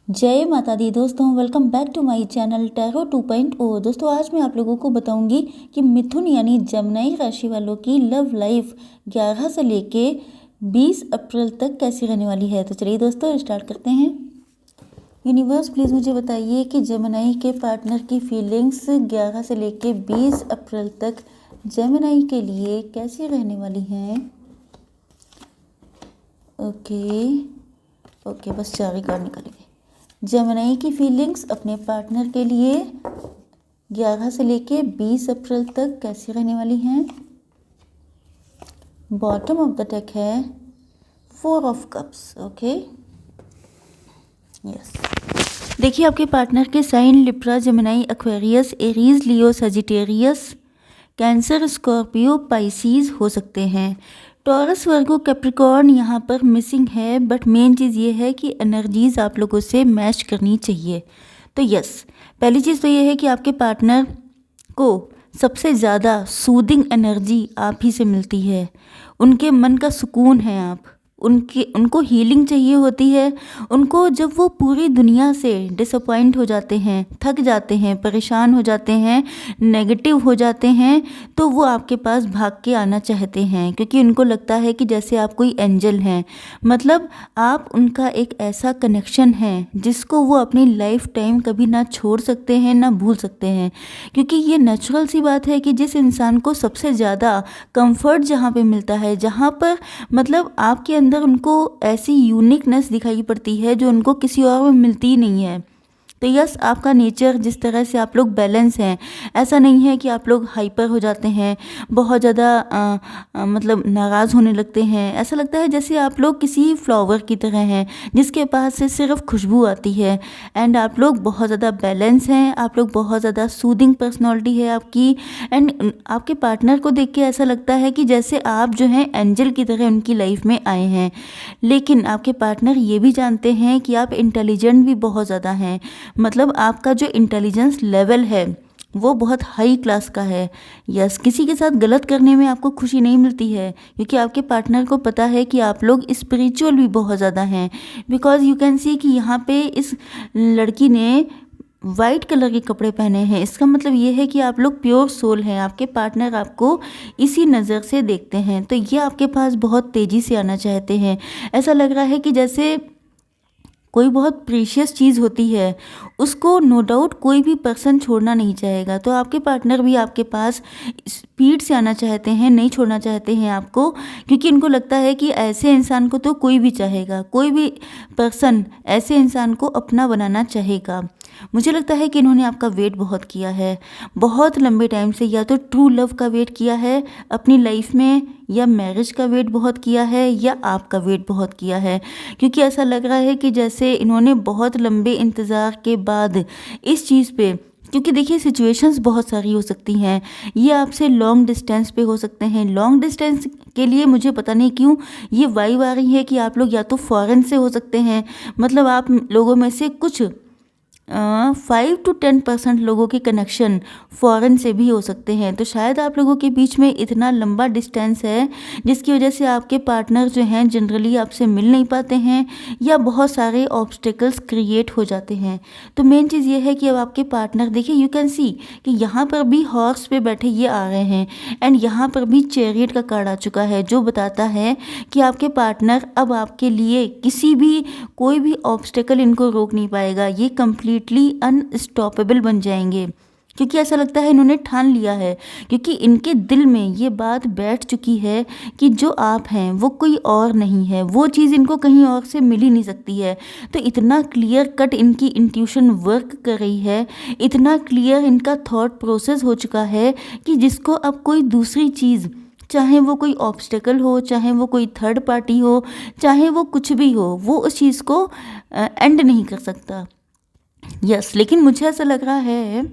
जय माता दी दोस्तों, welcome back to my channel tarot 2.0। दोस्तों आज मैं आप लोगों को बताऊंगी कि मिथुन यानी जमनाई राशि वालों की लव लाइफ 11 से लेके 20 अप्रैल तक कैसी रहने वाली है। तो चलिए दोस्तों स्टार्ट करते हैं। यूनिवर्स प्लीज़ मुझे बताइए कि जमनाई के पार्टनर की फीलिंग्स 11 से लेके 20 अप्रैल तक जमनाई के लिए कैसी रहने वाली हैं। ओके बस 4 कार्ड निकालेंगे। जमनाई की फीलिंग्स अपने पार्टनर के लिए 11 से लेके 20 अप्रैल तक कैसी रहने वाली हैं। बॉटम ऑफ द डेक है 4 ऑफ कप्स। ओके यस, देखिए आपके पार्टनर के sign Libra, Gemini, Aquarius, Aries, Leo, Sagittarius, Cancer, Scorpio, Pisces हो सकते हैं। टॉरस, वर्गो, कैप्रिकॉर्न यहाँ पर मिसिंग है, बट मेन चीज़ ये है कि एनर्जीज आप लोगों से मैच करनी चाहिए। तो यस, पहली चीज़ तो ये है कि आपके पार्टनर को सबसे ज़्यादा सूदिंग एनर्जी आप ही से मिलती है। उनके मन का सुकून है आप, उनको हीलिंग चाहिए होती है। उनको जब वो पूरी दुनिया से डिसअपॉइंट हो जाते हैं, थक जाते हैं, परेशान हो जाते हैं, नेगेटिव हो जाते हैं, तो वो आपके पास भाग के आना चाहते हैं, क्योंकि उनको लगता है कि जैसे आप कोई एंजल हैं। मतलब आप उनका एक ऐसा कनेक्शन है जिसको वो अपनी लाइफ टाइम कभी ना छोड़ सकते हैं ना भूल सकते हैं। क्योंकि ये नेचुरल सी बात है कि जिस इंसान को सबसे ज़्यादा कंफर्ट जहाँ पे मिलता है, जहाँ पर मतलब आपके अंदर उनको ऐसी यूनिकनेस दिखाई पड़ती है जो उनको किसी और में मिलती ही नहीं है। तो यस, आपका नेचर जिस तरह से आप लोग बैलेंस हैं, ऐसा नहीं है कि आप लोग हाइपर हो जाते हैं, बहुत ज़्यादा मतलब नाराज़ होने लगते हैं। ऐसा लगता है जैसे आप लोग किसी फ्लावर की तरह हैं जिसके पास से सिर्फ खुशबू आती है। एंड आप लोग बहुत ज़्यादा बैलेंस हैं, आप लोग बहुत ज़्यादा सूदिंग पर्सनैलिटी है आपकी। एंड आपके पार्टनर को देख के ऐसा लगता है कि जैसे आप जो हैं एंजल की तरह उनकी लाइफ में आए हैं। लेकिन आपके पार्टनर ये भी जानते हैं कि आप इंटेलिजेंट भी बहुत ज़्यादा हैं। मतलब आपका जो इंटेलिजेंस लेवल है वो बहुत हाई क्लास का है। यस, किसी के साथ गलत करने में आपको खुशी नहीं मिलती है, क्योंकि आपके पार्टनर को पता है कि आप लोग स्पिरिचुअल भी बहुत ज़्यादा हैं। बिकॉज यू कैन सी कि यहाँ पे इस लड़की ने वाइट कलर के कपड़े पहने हैं। इसका मतलब ये है कि आप लोग प्योर सोल हैं। आपके पार्टनर आपको इसी नज़र से देखते हैं, तो ये आपके पास बहुत तेज़ी से आना चाहते हैं। ऐसा लग रहा है कि जैसे कोई बहुत प्रीशियस चीज़ होती है, उसको नो डाउट कोई भी पर्सन छोड़ना नहीं चाहेगा। तो आपके पार्टनर भी आपके पास स्पीड से आना चाहते हैं, नहीं छोड़ना चाहते हैं आपको, क्योंकि उनको लगता है कि ऐसे इंसान को तो कोई भी चाहेगा, कोई भी पर्सन ऐसे इंसान को अपना बनाना चाहेगा। मुझे लगता है कि इन्होंने आपका वेट बहुत किया है, बहुत लंबे टाइम से। या तो ट्रू लव का वेट किया है अपनी लाइफ में, या मैरिज का वेट बहुत किया है, या आपका वेट बहुत किया है। क्योंकि ऐसा लग रहा है कि जैसे इन्होंने बहुत लंबे इंतज़ार के बाद इस चीज़ पे, क्योंकि देखिए सिचुएशंस बहुत सारी हो सकती हैं। ये आपसे लॉन्ग डिस्टेंस पे हो सकते हैं। लॉन्ग डिस्टेंस के लिए मुझे पता नहीं क्यों ये वाइब आ रही है कि आप लोग या तो फॉरेन से हो सकते हैं। मतलब आप लोगों में से कुछ 5 to 10% लोगों के कनेक्शन फॉरेन से भी हो सकते हैं। तो शायद आप लोगों के बीच में इतना लंबा डिस्टेंस है जिसकी वजह से आपके पार्टनर जो हैं जनरली आपसे मिल नहीं पाते हैं, या बहुत सारे ऑब्स्टिकल्स क्रिएट हो जाते हैं। तो मेन चीज़ ये है कि अब आपके पार्टनर, देखिए यू कैन सी कि यहाँ पर भी हॉर्स पे बैठे ये आ रहे हैं, एंड यहाँ पर भी चैरियट का कार्ड आ चुका है, जो बताता है कि आपके पार्टनर अब आपके लिए कोई भी ऑब्स्टिकल इनको रोक नहीं पाएगा। ये कंप्लीटली अनस्टॉपेबल बन जाएंगे, क्योंकि ऐसा लगता है इन्होंने ठान लिया है। क्योंकि इनके दिल में ये बात बैठ चुकी है कि जो आप हैं वो कोई और नहीं है, वो चीज़ इनको कहीं और से मिल ही नहीं सकती है। तो इतना क्लियर कट इनकी इंट्यूशन वर्क कर रही है, इतना क्लियर इनका थॉट प्रोसेस हो चुका है कि जिसको अब कोई दूसरी चीज़, चाहे वो कोई ऑब्स्टेकल हो, चाहे वो कोई थर्ड पार्टी हो, चाहे वो कुछ भी हो, वो उस चीज़ को एंड नहीं कर सकता। यस, लेकिन मुझे ऐसा लग रहा है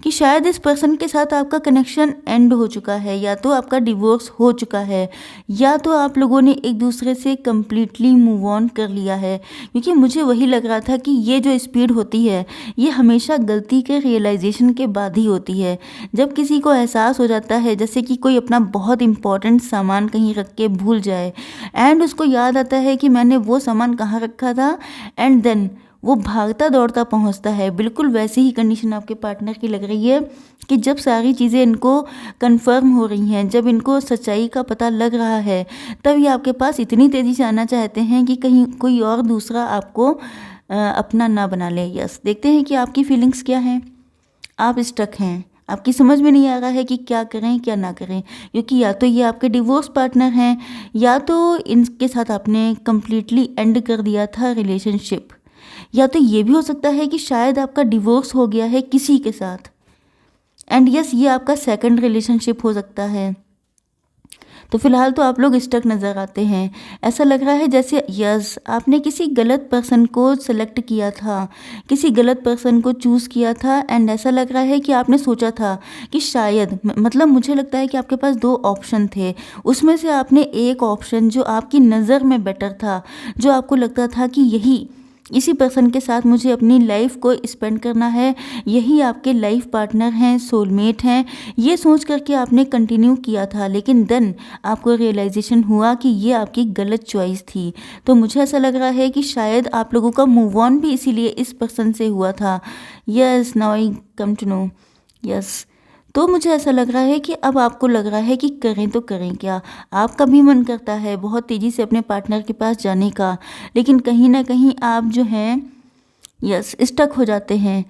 कि शायद इस पर्सन के साथ आपका कनेक्शन एंड हो चुका है, या तो आपका डिवोर्स हो चुका है, या तो आप लोगों ने एक दूसरे से कम्प्लीटली मूव ऑन कर लिया है। क्योंकि मुझे वही लग रहा था कि ये जो स्पीड होती है ये हमेशा गलती के रियलाइजेशन के बाद ही होती है। जब किसी को एहसास हो जाता है, जैसे कि कोई अपना बहुत इंपॉर्टेंट सामान कहीं रख के भूल जाए, एंड उसको याद आता है कि मैंने वो सामान कहाँ रखा था, एंड देन वो भागता दौड़ता पहुंचता है। बिल्कुल वैसी ही कंडीशन आपके पार्टनर की लग रही है कि जब सारी चीज़ें इनको कंफर्म हो रही हैं, जब इनको सच्चाई का पता लग रहा है, तब ये आपके पास इतनी तेज़ी से आना चाहते हैं कि कहीं कोई और दूसरा आपको अपना ना बना ले। यस, देखते हैं कि आपकी फीलिंग्स क्या हैं। आप स्टक हैं, आपकी समझ में नहीं आ रहा है कि क्या करें क्या ना करें, क्योंकि या तो ये आपके डिवोर्स पार्टनर हैं या तो इनके साथ आपने कम्प्लीटली एंड कर दिया था रिलेशनशिप, या तो ये भी हो सकता है कि शायद आपका डिवोर्स हो गया है किसी के साथ। एंड यस, ये आपका सेकंड रिलेशनशिप हो सकता है। तो फिलहाल तो आप लोग स्टक नज़र आते हैं। ऐसा लग रहा है जैसे यस, आपने किसी गलत पर्सन को सेलेक्ट किया था, किसी गलत पर्सन को चूज़ किया था। एंड ऐसा लग रहा है कि आपने सोचा था कि शायद मतलब मुझे लगता है कि आपके पास 2 ऑप्शन थे, उसमें से आपने एक ऑप्शन जो आपकी नज़र में बेटर था, जो आपको लगता था कि इसी पर्सन के साथ मुझे अपनी लाइफ को स्पेंड करना है, यही आपके लाइफ पार्टनर हैं, सोलमेट हैं, ये सोच करके आपने कंटिन्यू किया था। लेकिन देन आपको रियलाइजेशन हुआ कि ये आपकी गलत चॉइस थी। तो मुझे ऐसा लग रहा है कि शायद आप लोगों का मूव ऑन भी इसीलिए इस पर्सन से हुआ था। Yes, now I come to know. Yes, तो मुझे ऐसा लग रहा है कि अब आपको लग रहा है कि करें तो करें क्या। आपका भी मन करता है बहुत तेज़ी से अपने पार्टनर के पास जाने का, लेकिन कहीं ना कहीं आप जो हैं यस स्टक हो जाते हैं।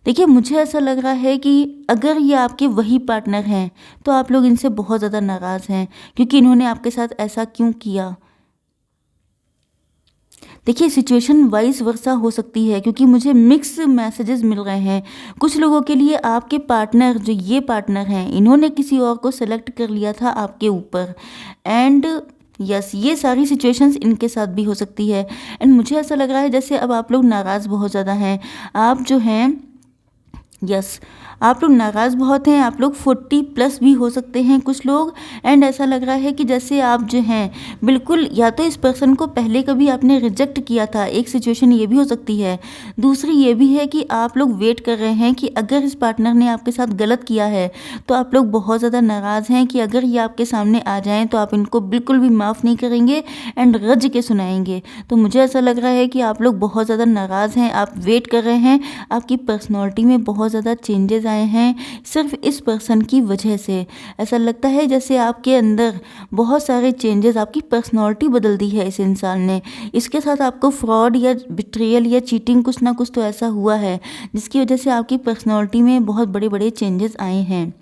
देखिए, मुझे ऐसा लग रहा है कि अगर ये आपके वही पार्टनर हैं तो आप लोग इनसे बहुत ज़्यादा नाराज़ हैं, क्योंकि इन्होंने आपके साथ ऐसा क्यों किया। देखिए, सिचुएशन वाइस वर्सा हो सकती है, क्योंकि मुझे मिक्स मैसेजेस मिल रहे हैं। कुछ लोगों के लिए आपके पार्टनर, जो ये पार्टनर हैं, इन्होंने किसी और को सेलेक्ट कर लिया था आपके ऊपर। एंड यस, ये सारी सिचुएशंस इनके साथ भी हो सकती है। एंड मुझे ऐसा लग रहा है जैसे अब आप लोग नाराज़ बहुत ज़्यादा हैं। आप जो हैं यस, आप लोग नाराज़ बहुत हैं। आप लोग 40+ भी हो सकते हैं कुछ लोग। एंड ऐसा लग रहा है कि जैसे आप जो हैं बिल्कुल, या तो इस पर्सन को पहले कभी आपने रिजेक्ट किया था, एक सिचुएशन ये भी हो सकती है। दूसरी ये भी है कि आप लोग वेट कर रहे हैं कि अगर इस पार्टनर ने आपके साथ गलत किया है तो आप लोग बहुत ज़्यादा नाराज़ हैं कि अगर ये आपके सामने आ जाएँ तो आप इनको बिल्कुल भी माफ़ नहीं करेंगे एंड रज के सुनाएंगे। तो मुझे ऐसा लग रहा है कि आप लोग बहुत ज़्यादा नाराज़ हैं, आप वेट कर रहे हैं। आपकी पर्सनैलिटी में बहुत ज़्यादा चेंजेस आए हैं सिर्फ इस पर्सन की वजह से। ऐसा लगता है जैसे आपके अंदर बहुत सारे चेंजेस, आपकी पर्सनैलिटी बदल दी है इस इंसान ने। इसके साथ आपको फ्रॉड या बिट्रियल या चीटिंग कुछ ना कुछ तो ऐसा हुआ है जिसकी वजह से आपकी पर्सनैलिटी में बहुत बड़े बड़े चेंजेस आए हैं।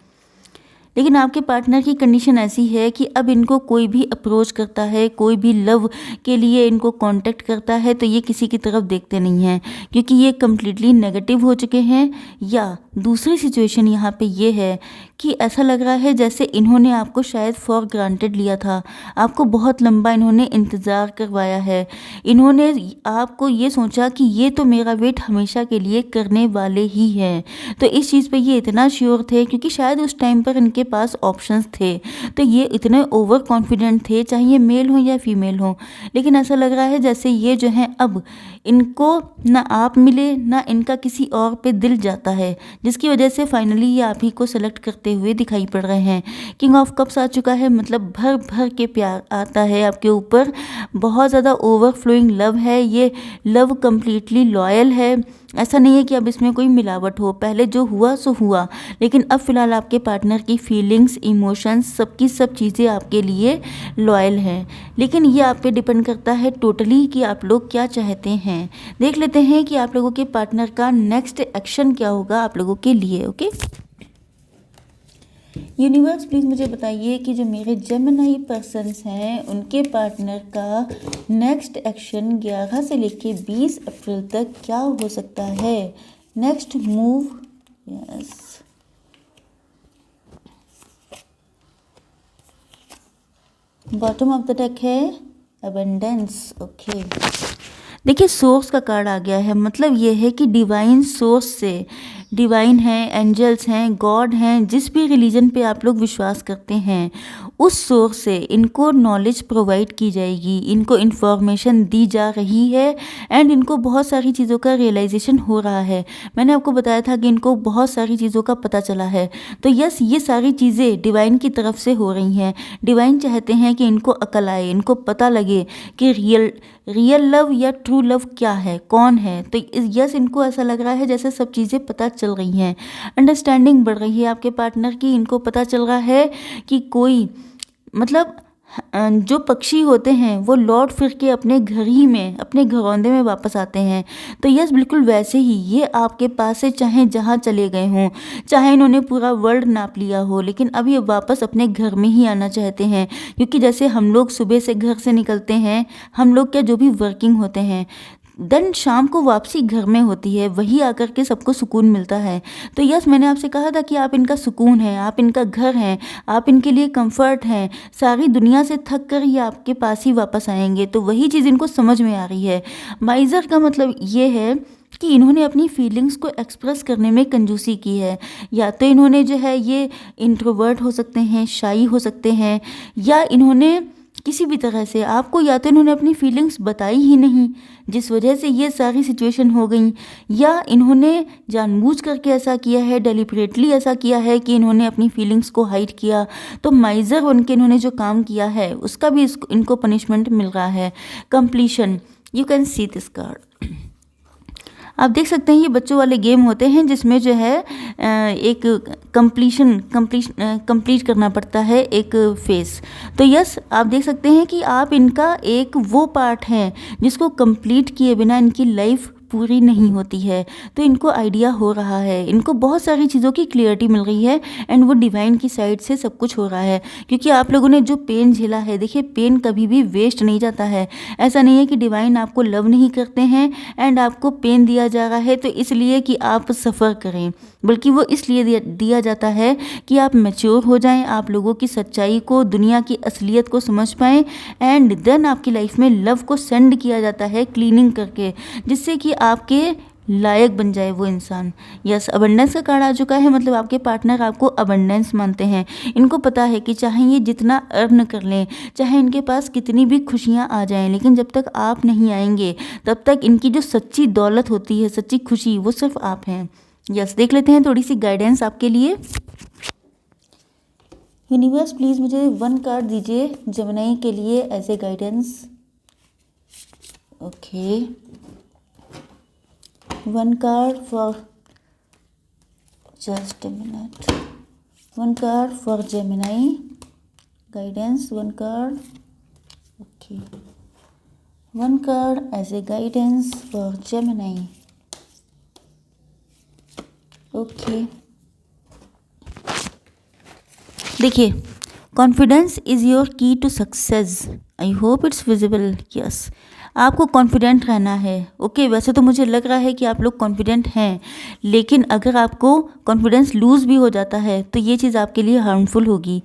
लेकिन आपके पार्टनर की कंडीशन ऐसी है कि अब इनको कोई भी अप्रोच करता है, कोई भी लव के लिए इनको कांटेक्ट करता है तो ये किसी की तरफ देखते नहीं हैं, क्योंकि ये कम्प्लीटली नेगेटिव हो चुके हैं। या दूसरी सिचुएशन यहाँ पे ये है कि ऐसा लग रहा है जैसे इन्होंने आपको शायद फॉर ग्रांटेड लिया था, आपको बहुत लंबा इन्होंने इंतज़ार करवाया है। इन्होंने आपको ये सोचा कि ये तो मेरा वेट हमेशा के लिए करने वाले ही हैं। तो इस चीज़ पे ये इतना श्योर थे, क्योंकि शायद उस टाइम पर इनके पास ऑप्शंस थे, तो ये इतने ओवर कॉन्फिडेंट थे, चाहे ये मेल हो या फीमेल हो। लेकिन ऐसा लग रहा है जैसे ये जो है अब इनको ना आप मिले ना इनका किसी और पे दिल जाता है, जिसकी वजह से फाइनली ये आप ही को सेलेक्ट करते हुए दिखाई पड़ रहे हैं। किंग ऑफ कप्स आ चुका है, मतलब भर भर के प्यार आता है आपके ऊपर, बहुत ज़्यादा ओवरफ्लोइंग लव है। ये लव कम्प्लीटली लॉयल है। ऐसा नहीं है कि अब इसमें कोई मिलावट हो, पहले जो हुआ सो हुआ, लेकिन अब फिलहाल आपके पार्टनर की फीलिंग्स, इमोशंस, सबकी सब चीज़ें आपके लिए लॉयल हैं। लेकिन ये आप पे डिपेंड करता है टोटली कि आप लोग क्या चाहते हैं। देख लेते हैं कि आप लोगों के पार्टनर का नेक्स्ट एक्शन क्या होगा आप लोगों के लिए। ओके यूनिवर्स, प्लीज़ मुझे बताइए कि जो मेरे जेमिनी पर्सन्स हैं उनके पार्टनर का नेक्स्ट एक्शन 11 से लेके 20 अप्रैल तक क्या हो सकता है। Next move. Yes, bottom of the deck है अबंडेंस। ओके, देखिए सोर्स का कार्ड आ गया है, मतलब ये है कि डिवाइन सोर्स से, डिवाइन हैं, एंजल्स हैं, गॉड हैं, जिस भी रिलीजन पे आप लोग विश्वास करते हैं उस सोर्स से इनको नॉलेज प्रोवाइड की जाएगी, इनको इन्फॉर्मेशन दी जा रही है एंड इनको बहुत सारी चीज़ों का रियलाइजेशन हो रहा है। मैंने आपको बताया था कि इनको बहुत सारी चीज़ों का पता चला है। तो यस, ये सारी चीज़ें डिवाइन की तरफ से हो रही हैं। डिवाइन चाहते हैं कि इनको अकल आए, इनको पता लगे कि रियल लव या ट्रू लव क्या है, कौन है। तो यस, इनको ऐसा लग रहा है जैसे सब चीज़ें पता चल रही हैं, अंडरस्टैंडिंग बढ़ रही है आपके पार्टनर की। इनको पता चल रहा है कि कोई मतलब जो पक्षी होते हैं वो लौट फिर के अपने घर ही में, अपने घरौंदे में वापस आते हैं। तो यस, बिल्कुल वैसे ही ये आपके पास से चाहे जहाँ चले गए हों, चाहे इन्होंने पूरा वर्ल्ड नाप लिया हो, लेकिन अब ये वापस अपने घर में ही आना चाहते हैं। क्योंकि जैसे हम लोग सुबह से घर से निकलते हैं, हम लोग क्या जो भी वर्किंग होते हैं, देन शाम को वापसी घर में होती है, वही आकर के सबको सुकून मिलता है। तो यस, मैंने आपसे कहा था कि आप इनका सुकून हैं, आप इनका घर हैं, आप इनके लिए कंफर्ट हैं। सारी दुनिया से थक कर ये आपके पास ही वापस आएंगे। तो वही चीज़ इनको समझ में आ रही है। माइज़र का मतलब ये है कि इन्होंने अपनी फीलिंग्स को एक्सप्रेस करने में कंजूसी की है। या तो इन्होंने जो है ये इंट्रोवर्ट हो सकते हैं, शाई हो सकते हैं, या इन्होंने किसी भी तरह से आपको, या तो इन्होंने अपनी फीलिंग्स बताई ही नहीं जिस वजह से ये सारी सिचुएशन हो गई, या इन्होंने जानबूझ करके ऐसा किया है, डेलिबरेटली ऐसा किया है कि इन्होंने अपनी फीलिंग्स को हाइड किया। तो माइज़र बन के इन्होंने जो काम किया है उसका भी इनको पनिशमेंट मिल रहा है। Completion, you can see this card. आप देख सकते हैं ये बच्चों वाले गेम होते हैं जिसमें जो है एक कंप्लीट करना पड़ता है एक फेस। तो यस, आप देख सकते हैं कि आप इनका एक वो पार्ट है जिसको कंप्लीट किए बिना इनकी लाइफ पूरी नहीं होती है। तो इनको आइडिया हो रहा है, इनको बहुत सारी चीज़ों की क्लियरिटी मिल रही है, एंड वो डिवाइन की साइड से सब कुछ हो रहा है। क्योंकि आप लोगों ने जो पेन झेला है, देखिए पेन कभी भी वेस्ट नहीं जाता है। ऐसा नहीं है कि डिवाइन आपको लव नहीं करते हैं एंड आपको पेन दिया जा रहा है तो इसलिए कि आप सफ़र करें, बल्कि वो इसलिए दिया जाता है कि आप मैच्योर हो जाएं, आप लोगों की सच्चाई को, दुनिया की असलियत को समझ पाएं, एंड देन आपकी लाइफ में लव को सेंड किया जाता है क्लीनिंग करके, जिससे कि आपके लायक बन जाए वो इंसान। यस, अबंडेंस का कार्ड आ चुका है, मतलब आपके पार्टनर आपको अबंडेंस मानते हैं। इनको पता है कि चाहे ये जितना अर्न कर लें, चाहे इनके पास कितनी भी खुशियाँ आ जाएं, लेकिन जब तक आप नहीं आएंगे तब तक इनकी जो सच्ची दौलत होती है, सच्ची खुशी, वो सिर्फ आप हैं। यस, देख लेते हैं थोड़ी सी गाइडेंस आपके लिए। यूनिवर्स प्लीज़ मुझे 1 कार्ड दीजिए जेमिनी के लिए as a guidance. Okay, 1 card for, just a minute, 1 card for Gemini guidance, 1 card. Okay, 1 card as a guidance for Gemini. Okay, देखिए, confidence is your key to success. I hope it's visible. Yes, आपको confident रहना है। Okay, वैसे तो मुझे लग रहा है कि आप लोग कॉन्फिडेंट हैं, लेकिन अगर आपको कॉन्फिडेंस लूज़ भी हो जाता है तो ये चीज़ आपके लिए हार्मफुल होगी।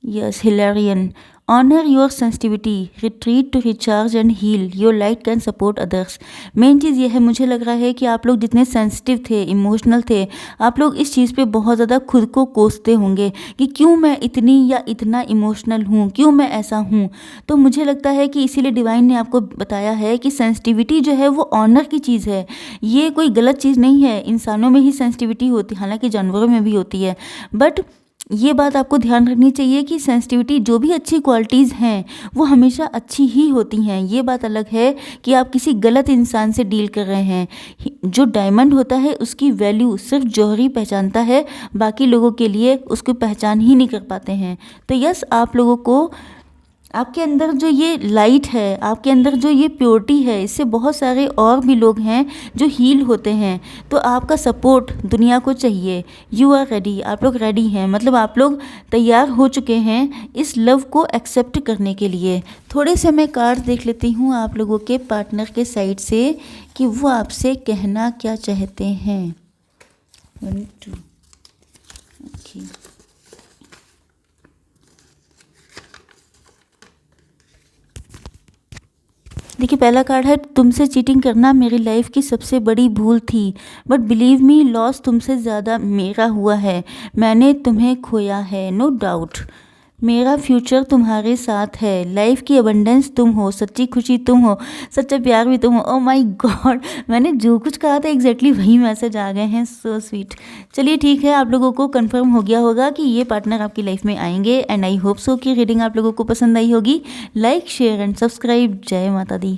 Yes, Hilarion, honour your sensitivity, retreat to recharge and heal, your light can support others. Main चीज़ ये है, मुझे लग रहा है कि आप लोग जितने सेंसिटिव थे, इमोशनल थे, आप लोग इस चीज़ पे बहुत ज़्यादा खुद को कोसते होंगे कि क्यों मैं इतनी या इतना इमोशनल हूँ, क्यों मैं ऐसा हूँ। तो मुझे लगता है कि इसीलिए डिवाइन ने आपको बताया है कि सेंसिटिविटी जो है वो ऑनर की चीज़ है, ये कोई गलत चीज़ नहीं है। इंसानों में ही सेंसिटिविटी होती है, हालांकि जानवरों में भी होती है, बट ये बात आपको ध्यान रखनी चाहिए कि सेंसिटिविटी, जो भी अच्छी क्वालिटीज़ हैं वो हमेशा अच्छी ही होती हैं। ये बात अलग है कि आप किसी गलत इंसान से डील कर रहे हैं। जो डायमंड होता है उसकी वैल्यू सिर्फ जौहरी पहचानता है, बाकी लोगों के लिए उसकी पहचान ही नहीं कर पाते हैं। तो यस, आप लोगों को, आपके अंदर जो ये लाइट है, आपके अंदर जो ये प्योरिटी है, इससे बहुत सारे और भी लोग हैं जो हील होते हैं। तो आपका सपोर्ट दुनिया को चाहिए। यू आर रेडी, आप लोग रेडी हैं, मतलब आप लोग तैयार हो चुके हैं इस लव को एक्सेप्ट करने के लिए। थोड़े से मैं कार्ड देख लेती हूँ आप लोगों के पार्टनर के साइड से कि वो आपसे कहना क्या चाहते हैं। 1 2, ओके, देखिए, पहला कार्ड है, तुमसे चीटिंग करना मेरी लाइफ की सबसे बड़ी भूल थी, बट बिलीव मी, लॉस तुमसे ज़्यादा मेरा हुआ है। मैंने तुम्हें खोया है, नो डाउट। मेरा फ्यूचर तुम्हारे साथ है। लाइफ की अबंडेंस तुम हो, सच्ची खुशी तुम हो, सच्चा प्यार भी तुम हो। ओह माय गॉड, मैंने जो कुछ कहा था एग्जैक्टली वही मैसेज आ गए हैं। So sweet. चलिए ठीक है, आप लोगों को कंफर्म हो गया होगा कि ये पार्टनर आपकी लाइफ में आएंगे, एंड आई होप सो कि रीडिंग आप लोगों को पसंद आई होगी। Like, share and subscribe. जय माता दी।